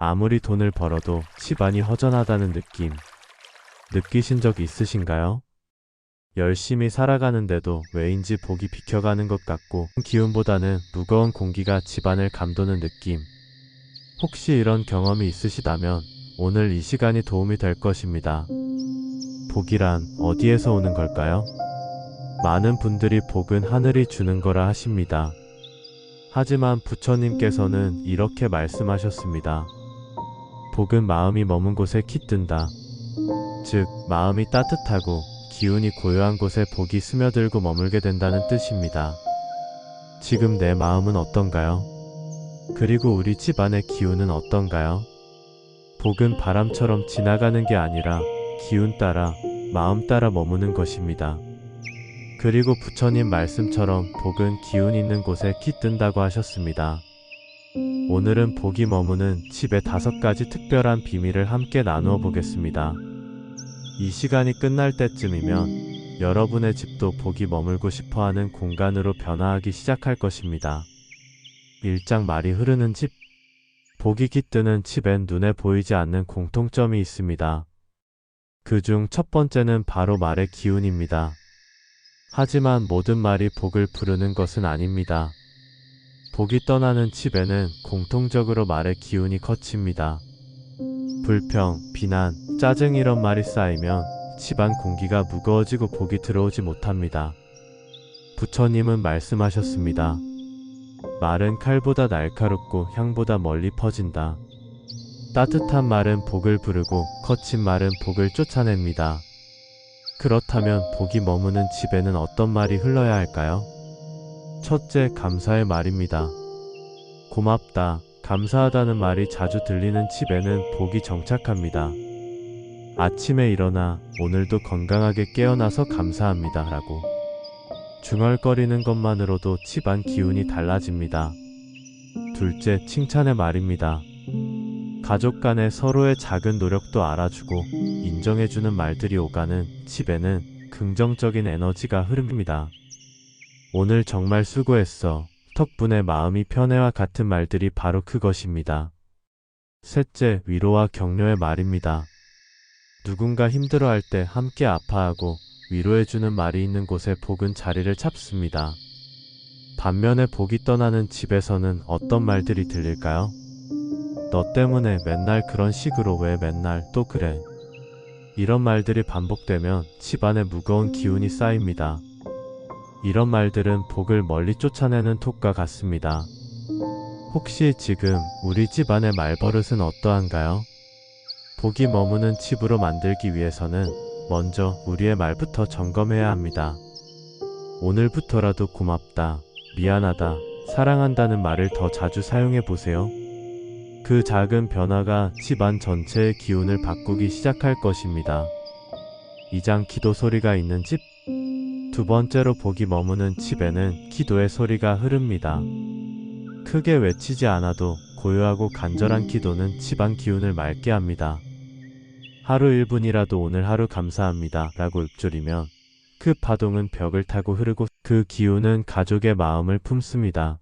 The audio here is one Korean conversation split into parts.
아무리 돈을 벌어도 집안이 허전하다는 느낌 느끼신 적 있으신가요? 열심히 살아가는데도 왜인지 복이 비켜가는 것 같고 기운보다는 무거운 공기가 집안을 감도는 느낌. 혹시 이런 경험이 있으시다면 오늘 이 시간이 도움이 될 것입니다. 복이란 어디에서 오는 걸까요? 많은 분들이 복은 하늘이 주는 거라 하십니다. 하지만 부처님께서는 이렇게 말씀하셨습니다. 복은 마음이 머문 곳에 깃든다. 즉, 마음이 따뜻하고 기운이 고요한 곳에 복이 스며들고 머물게 된다는 뜻입니다. 지금 내 마음은 어떤가요? 그리고 우리 집안의 기운은 어떤가요? 복은 바람처럼 지나가는 게 아니라 기운 따라, 마음 따라 머무는 것입니다. 그리고 부처님 말씀처럼 복은 기운 있는 곳에 깃든다고 하셨습니다. 오늘은 복이 머무는 집의 5가지 특별한 비밀을 함께 나누어 보겠습니다. 이 시간이 끝날 때쯤이면 여러분의 집도 복이 머물고 싶어하는 공간으로 변화하기 시작할 것입니다. 일장 말이 흐르는 집. 복이 깃드는 집엔 눈에 보이지 않는 공통점이 있습니다. 그중 첫 번째는 바로 말의 기운입니다. 하지만 모든 말이 복을 부르는 것은 아닙니다. 복이 떠나는 집에는 공통적으로 말의 기운이 걷힙니다. 불평, 비난, 짜증 이런 말이 쌓이면 집안 공기가 무거워지고 복이 들어오지 못합니다. 부처님은 말씀하셨습니다. 말은 칼보다 날카롭고 향보다 멀리 퍼진다. 따뜻한 말은 복을 부르고 거친 말은 복을 쫓아냅니다. 그렇다면 복이 머무는 집에는 어떤 말이 흘러야 할까요? 첫째, 감사의 말입니다. 고맙다, 감사하다는 말이 자주 들리는 집에는 복이 정착합니다. 아침에 일어나 오늘도 건강하게 깨어나서 감사합니다 라고 중얼거리는 것만으로도 집안 기운이 달라집니다. 둘째, 칭찬의 말입니다. 가족 간에 서로의 작은 노력도 알아주고 인정해주는 말들이 오가는 집에는 긍정적인 에너지가 흐릅니다. 오늘 정말 수고했어. 덕분에 마음이 편해와 같은 말들이 바로 그것입니다. 셋째, 위로와 격려의 말입니다. 누군가 힘들어할 때 함께 아파하고 위로해주는 말이 있는 곳에 복은 자리를 잡습니다. 반면에 복이 떠나는 집에서는 어떤 말들이 들릴까요? 너 때문에 맨날 그런 식으로 왜 맨날 또 그래? 이런 말들이 반복되면 집안에 무거운 기운이 쌓입니다. 이런 말들은 복을 멀리 쫓아내는 톡과 같습니다. 혹시 지금 우리 집안의 말버릇은 어떠한가요? 복이 머무는 집으로 만들기 위해서는 먼저 우리의 말부터 점검해야 합니다. 오늘부터라도 고맙다, 미안하다, 사랑한다는 말을 더 자주 사용해 보세요. 그 작은 변화가 집안 전체의 기운을 바꾸기 시작할 것입니다. 2장 기도 소리가 있는 집. 두 번째로 복이 머무는 집에는 기도의 소리가 흐릅니다. 크게 외치지 않아도 고요하고 간절한 기도는 집안 기운을 맑게 합니다. 하루 1분이라도 오늘 하루 감사합니다 라고 읊조리면 그 파동은 벽을 타고 흐르고 그 기운은 가족의 마음을 품습니다.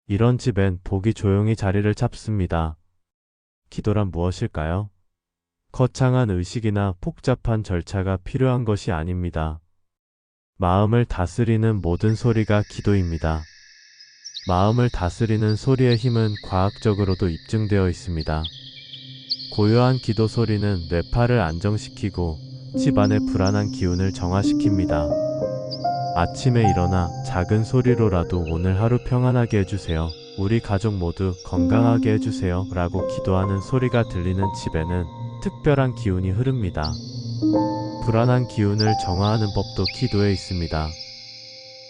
이런 집엔 복이 조용히 자리를 잡습니다. 기도란 무엇일까요? 거창한 의식이나 복잡한 절차가 필요한 것이 아닙니다. 마음을 다스리는 모든 소리가 기도입니다. 마음을 다스리는 소리의 힘은 과학적으로도 입증되어 있습니다. 고요한 기도 소리는 뇌파를 안정시키고 집안의 불안한 기운을 정화시킵니다. 아침에 일어나 작은 소리로라도 오늘 하루 평안하게 해주세요. 우리 가족 모두 건강하게 해주세요 라고 기도하는 소리가 들리는 집에는 특별한 기운이 흐릅니다. 불안한 기운을 정화하는 법도 기도에 있습니다.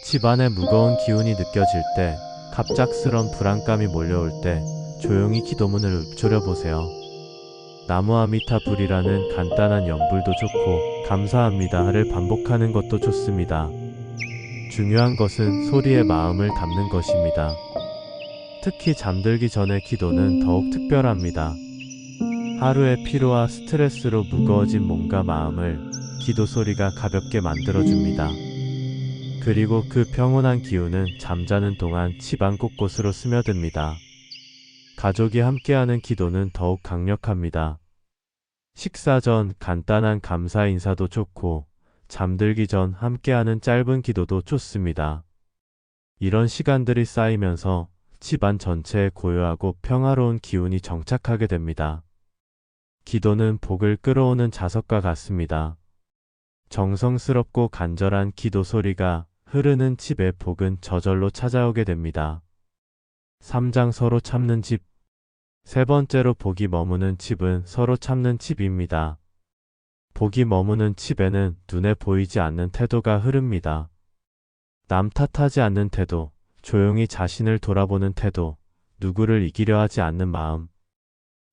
집안에 무거운 기운이 느껴질 때, 갑작스런 불안감이 몰려올 때 조용히 기도문을 읊조려 보세요. 나무 아미타불이라는 간단한 연불도 좋고 감사합니다를 반복하는 것도 좋습니다. 중요한 것은 소리에 마음을 담는 것입니다. 특히 잠들기 전의 기도는 더욱 특별합니다. 하루의 피로와 스트레스로 무거워진 몸과 마음을 기도 소리가 가볍게 만들어줍니다. 그리고 그 평온한 기운은 잠자는 동안 집안 곳곳으로 스며듭니다. 가족이 함께하는 기도는 더욱 강력합니다. 식사 전 간단한 감사 인사도 좋고, 잠들기 전 함께하는 짧은 기도도 좋습니다. 이런 시간들이 쌓이면서 집안 전체에 고요하고 평화로운 기운이 정착하게 됩니다. 기도는 복을 끌어오는 자석과 같습니다. 정성스럽고 간절한 기도 소리가 흐르는 집에 복은 저절로 찾아오게 됩니다. 3장 서로 참는 집. 세 번째로 복이 머무는 집은 서로 참는 집입니다. 복이 머무는 집에는 눈에 보이지 않는 태도가 흐릅니다. 남 탓하지 않는 태도, 조용히 자신을 돌아보는 태도, 누구를 이기려 하지 않는 마음.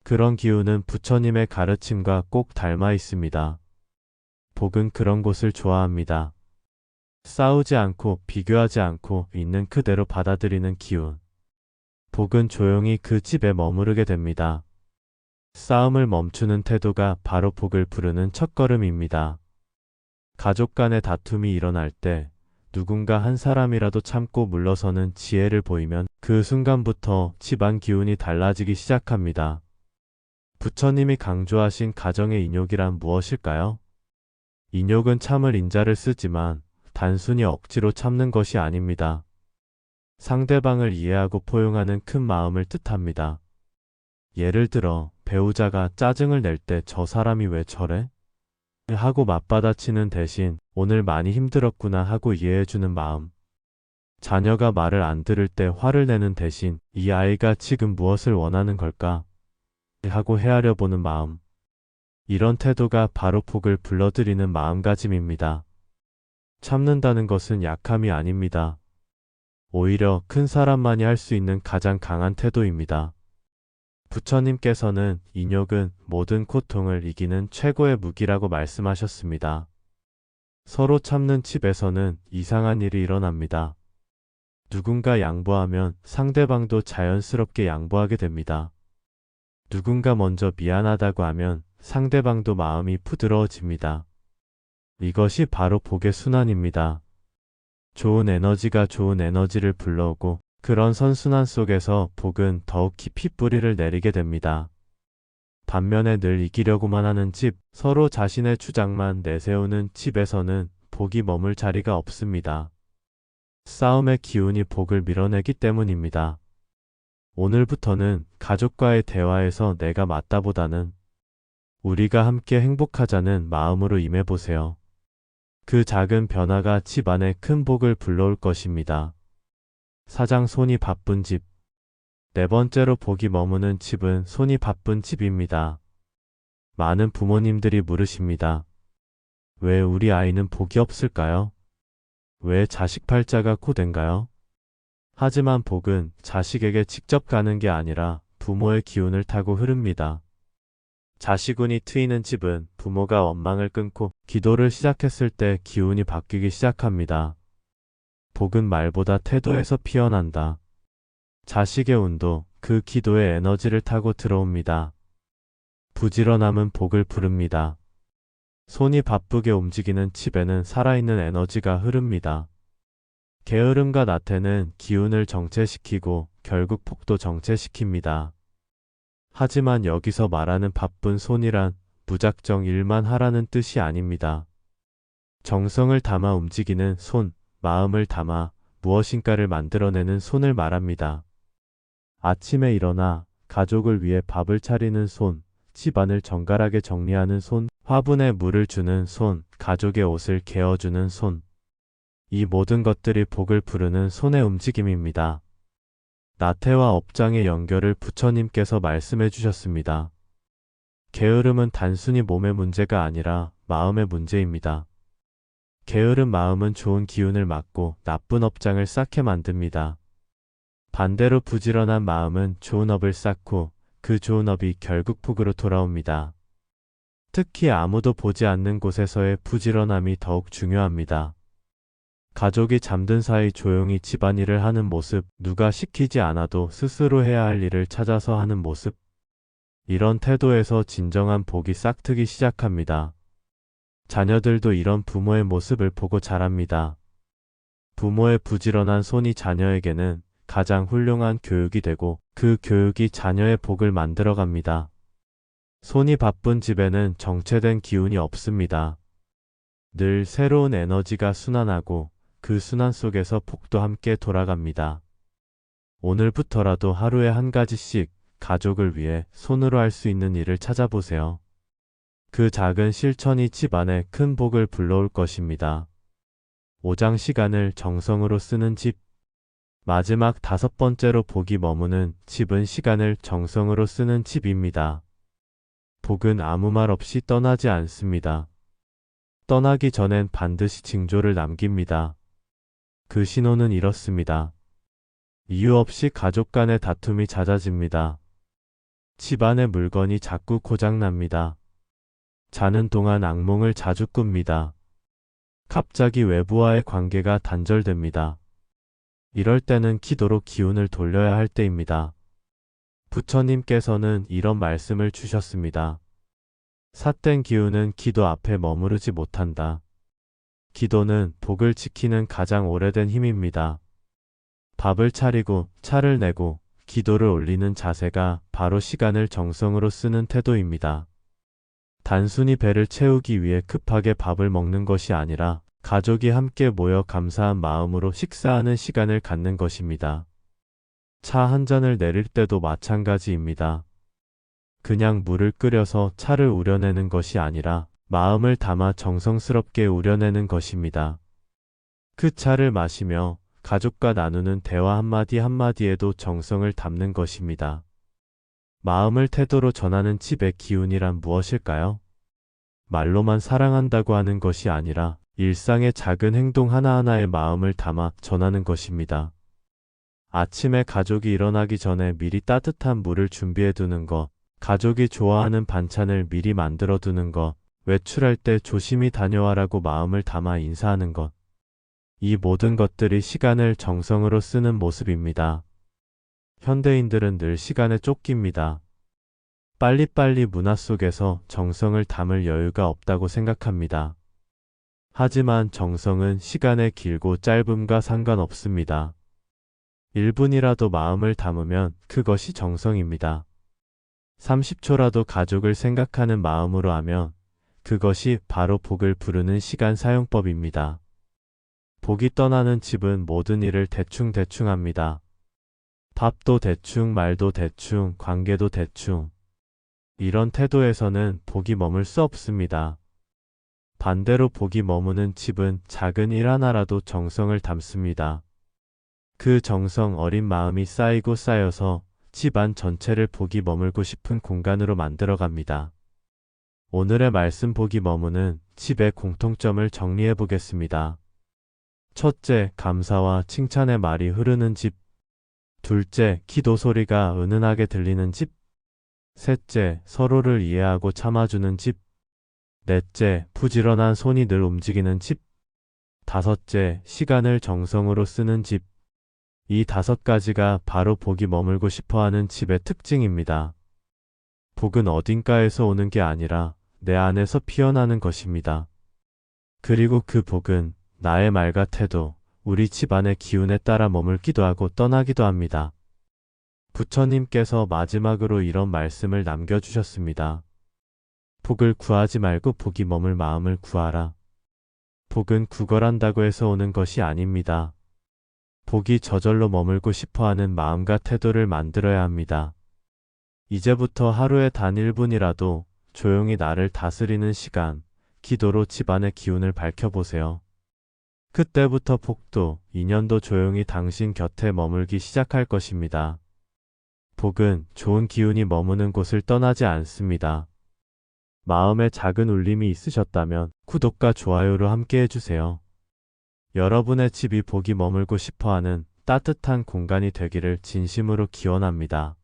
그런 기운은 부처님의 가르침과 꼭 닮아 있습니다. 복은 그런 곳을 좋아합니다. 싸우지 않고 비교하지 않고 있는 그대로 받아들이는 기운. 복은 조용히 그 집에 머무르게 됩니다. 싸움을 멈추는 태도가 바로 복을 부르는 첫걸음입니다. 가족 간의 다툼이 일어날 때 누군가 한 사람이라도 참고 물러서는 지혜를 보이면 그 순간부터 집안 기운이 달라지기 시작합니다. 부처님이 강조하신 가정의 인욕이란 무엇일까요? 인욕은 참을 인자를 쓰지만 단순히 억지로 참는 것이 아닙니다. 상대방을 이해하고 포용하는 큰 마음을 뜻합니다. 예를 들어 배우자가 짜증을 낼 때 저 사람이 왜 저래? 하고 맞받아치는 대신 오늘 많이 힘들었구나 하고 이해해주는 마음. 자녀가 말을 안 들을 때 화를 내는 대신 이 아이가 지금 무엇을 원하는 걸까? 하고 헤아려 보는 마음. 이런 태도가 바로 복을 불러들이는 마음가짐입니다. 참는다는 것은 약함이 아닙니다. 오히려 큰 사람만이 할 수 있는 가장 강한 태도입니다. 부처님께서는 인욕은 모든 고통을 이기는 최고의 무기라고 말씀하셨습니다. 서로 참는 집에서는 이상한 일이 일어납니다. 누군가 양보하면 상대방도 자연스럽게 양보하게 됩니다. 누군가 먼저 미안하다고 하면 상대방도 마음이 부드러워집니다. 이것이 바로 복의 순환입니다. 좋은 에너지가 좋은 에너지를 불러오고 그런 선순환 속에서 복은 더욱 깊이 뿌리를 내리게 됩니다. 반면에 늘 이기려고만 하는 집, 서로 자신의 주장만 내세우는 집에서는 복이 머물 자리가 없습니다. 싸움의 기운이 복을 밀어내기 때문입니다. 오늘부터는 가족과의 대화에서 내가 맞다보다는 우리가 함께 행복하자는 마음으로 임해보세요. 그 작은 변화가 집안에 큰 복을 불러올 것입니다. 4장 손이 바쁜 집. 네 번째로 복이 머무는 집은 손이 바쁜 집입니다. 많은 부모님들이 물으십니다. 왜 우리 아이는 복이 없을까요? 왜 자식 팔자가 고된가요? 하지만 복은 자식에게 직접 가는 게 아니라 부모의 기운을 타고 흐릅니다. 자식운이 트이는 집은 부모가 원망을 끊고 기도를 시작했을 때 기운이 바뀌기 시작합니다. 복은 말보다 태도에서 피어난다. 자식의 운도 그 기도의 에너지를 타고 들어옵니다. 부지런함은 복을 부릅니다. 손이 바쁘게 움직이는 집에는 살아있는 에너지가 흐릅니다. 게으름과 나태는 기운을 정체시키고 결국 복도 정체시킵니다. 하지만 여기서 말하는 바쁜 손이란 무작정 일만 하라는 뜻이 아닙니다. 정성을 담아 움직이는 손, 마음을 담아 무엇인가를 만들어내는 손을 말합니다. 아침에 일어나 가족을 위해 밥을 차리는 손, 집안을 정갈하게 정리하는 손, 화분에 물을 주는 손, 가족의 옷을 개어주는 손. 이 모든 것들이 복을 부르는 손의 움직임입니다. 나태와 업장의 연결을 부처님께서 말씀해 주셨습니다. 게으름은 단순히 몸의 문제가 아니라 마음의 문제입니다. 게으른 마음은 좋은 기운을 막고 나쁜 업장을 쌓게 만듭니다. 반대로 부지런한 마음은 좋은 업을 쌓고 그 좋은 업이 결국 복으로 돌아옵니다. 특히 아무도 보지 않는 곳에서의 부지런함이 더욱 중요합니다. 가족이 잠든 사이 조용히 집안일을 하는 모습, 누가 시키지 않아도 스스로 해야 할 일을 찾아서 하는 모습. 이런 태도에서 진정한 복이 싹트기 시작합니다. 자녀들도 이런 부모의 모습을 보고 자랍니다. 부모의 부지런한 손이 자녀에게는 가장 훌륭한 교육이 되고 그 교육이 자녀의 복을 만들어갑니다. 손이 바쁜 집에는 정체된 기운이 없습니다. 늘 새로운 에너지가 순환하고 그 순환 속에서 복도 함께 돌아갑니다. 오늘부터라도 하루에 한 가지씩 가족을 위해 손으로 할 수 있는 일을 찾아보세요. 그 작은 실천이 집안에 큰 복을 불러올 것입니다. 5장 시간을 정성으로 쓰는 집. 마지막 5번째로 복이 머무는 집은 시간을 정성으로 쓰는 집입니다. 복은 아무 말 없이 떠나지 않습니다. 떠나기 전엔 반드시 징조를 남깁니다. 그 신호는 이렇습니다. 이유 없이 가족 간의 다툼이 잦아집니다. 집안의 물건이 자꾸 고장납니다. 자는 동안 악몽을 자주 꿉니다. 갑자기 외부와의 관계가 단절됩니다. 이럴 때는 기도로 기운을 돌려야 할 때입니다. 부처님께서는 이런 말씀을 주셨습니다. 삿된 기운은 기도 앞에 머무르지 못한다. 기도는 복을 지키는 가장 오래된 힘입니다. 밥을 차리고 차를 내고 기도를 올리는 자세가 바로 시간을 정성으로 쓰는 태도입니다. 단순히 배를 채우기 위해 급하게 밥을 먹는 것이 아니라 가족이 함께 모여 감사한 마음으로 식사하는 시간을 갖는 것입니다. 차 한 잔을 내릴 때도 마찬가지입니다. 그냥 물을 끓여서 차를 우려내는 것이 아니라 마음을 담아 정성스럽게 우려내는 것입니다. 그 차를 마시며 가족과 나누는 대화 한마디 한마디에도 정성을 담는 것입니다. 마음을 태도로 전하는 집의 기운이란 무엇일까요? 말로만 사랑한다고 하는 것이 아니라 일상의 작은 행동 하나하나에 마음을 담아 전하는 것입니다. 아침에 가족이 일어나기 전에 미리 따뜻한 물을 준비해 두는 것, 가족이 좋아하는 반찬을 미리 만들어 두는 것, 외출할 때 조심히 다녀와라고 마음을 담아 인사하는 것. 이 모든 것들이 시간을 정성으로 쓰는 모습입니다. 현대인들은 늘 시간에 쫓깁니다. 빨리빨리 문화 속에서 정성을 담을 여유가 없다고 생각합니다. 하지만 정성은 시간의 길고 짧음과 상관없습니다. 1분이라도 마음을 담으면 그것이 정성입니다. 30초라도 가족을 생각하는 마음으로 하면 그것이 바로 복을 부르는 시간 사용법입니다. 복이 떠나는 집은 모든 일을 대충 합니다. 밥도 대충, 말도 대충, 관계도 대충. 이런 태도에서는 복이 머물 수 없습니다. 반대로 복이 머무는 집은 작은 일 하나라도 정성을 담습니다. 그 정성 어린 마음이 쌓이고 쌓여서 집안 전체를 복이 머물고 싶은 공간으로 만들어갑니다. 오늘의 말씀 복이 머무는 집의 공통점을 정리해 보겠습니다. 첫째, 감사와 칭찬의 말이 흐르는 집. 둘째, 기도 소리가 은은하게 들리는 집. 셋째, 서로를 이해하고 참아주는 집. 넷째, 부지런한 손이 늘 움직이는 집. 다섯째, 시간을 정성으로 쓰는 집. 이 5가지가 바로 복이 머물고 싶어하는 집의 특징입니다. 복은 어딘가에서 오는 게 아니라 내 안에서 피어나는 것입니다. 그리고 그 복은 나의 말과 태도, 우리 집안의 기운에 따라 머물기도 하고 떠나기도 합니다. 부처님께서 마지막으로 이런 말씀을 남겨주셨습니다. 복을 구하지 말고 복이 머물 마음을 구하라. 복은 구걸한다고 해서 오는 것이 아닙니다. 복이 저절로 머물고 싶어하는 마음과 태도를 만들어야 합니다. 이제부터 하루에 단 1분이라도 조용히 나를 다스리는 시간, 기도로 집안의 기운을 밝혀보세요. 그때부터 복도, 인연도 조용히 당신 곁에 머물기 시작할 것입니다. 복은 좋은 기운이 머무는 곳을 떠나지 않습니다. 마음에 작은 울림이 있으셨다면 구독과 좋아요로 함께 해주세요. 여러분의 집이 복이 머물고 싶어하는 따뜻한 공간이 되기를 진심으로 기원합니다.